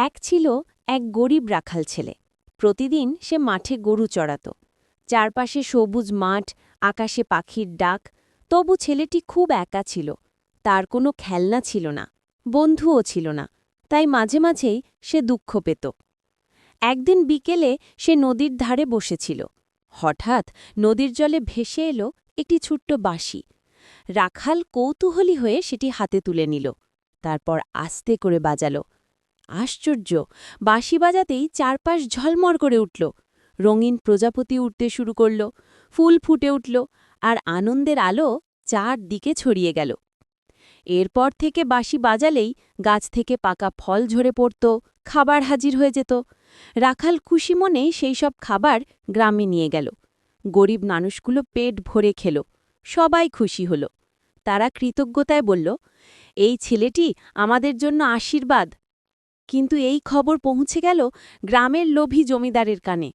এক ছিল এক গরিব রাখাল ছেলে। প্রতিদিন সে মাঠে গরু চড়াত। চারপাশে সবুজ মাঠ, আকাশে পাখির ডাক। তবু ছেলেটি খুব একা ছিল। তার কোনো খেলনা ছিল না, বন্ধুও ছিল না। তাই মাঝে মাঝেই সে দুঃখ পেত। একদিন বিকেলে সে নদীর ধারে বসেছিল। হঠাৎ নদীর জলে ভেসে এলো একটি ছোট্ট বাঁশি। রাখাল কৌতূহলী হয়ে সেটি হাতে তুলে নিল। তারপর আস্তে করে বাজাল। আশ্চর্য, বাঁশি বাজাতেই চারপাশ ঝলমর করে উঠল। রঙিন প্রজাপতি উঠতে শুরু করল, ফুল ফুটে উঠল, আর আনন্দের আলো চারদিকে ছড়িয়ে গেল। এরপর থেকে বাঁশি বাজালেই গাছ থেকে পাকা ফল ঝরে পড়ত, খাবার হাজির হয়ে যেত। রাখাল খুশি মনেই সেই সব খাবার গ্রামে নিয়ে গেল। গরিব মানুষগুলো পেট ভরে খেল। সবাই খুশি হল। তারা কৃতজ্ঞতায় বলল, এই ছেলেটি আমাদের জন্য আশীর্বাদ। কিন্তু এই খবর পৌঁছে গেল গ্রামের লোভী জমিদারের কানে।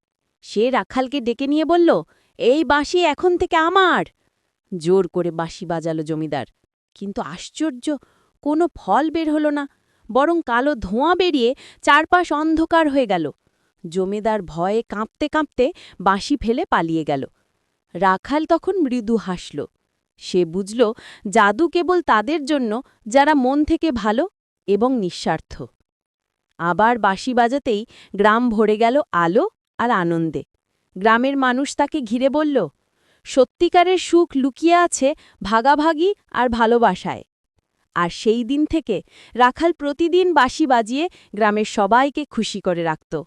সে রাখালকে ডেকে নিয়ে বলল, এই বাঁশি এখন থেকে আমার। জোর করে বাঁশি বাজালো জমিদার। কিন্তু আশ্চর্য, কোনো ফল বের হল না, বরং কালো ধোঁয়া বেরিয়ে চারপাশ অন্ধকার হয়ে গেল। জমিদার ভয়ে কাঁপতে কাঁপতে বাঁশি ফেলে পালিয়ে গেল। রাখাল তখন মৃদু হাসল। সে বুঝল, জাদু কেবল তাদের জন্য যারা মন থেকে ভালো এবং নিঃস্বার্থ। আবার বাঁশি বাজাতেই গ্রাম ভরে গেল আলো আর আনন্দে। গ্রামের মানুষ তাকে ঘিরে বলল, সত্যিকারের সুখ লুকিয়ে আছে ভাগাভাগি আর ভালোবাসায়। আর সেই দিন থেকে রাখাল প্রতিদিন বাঁশি বাজিয়ে গ্রামের সবাইকে খুশি করে রাখত।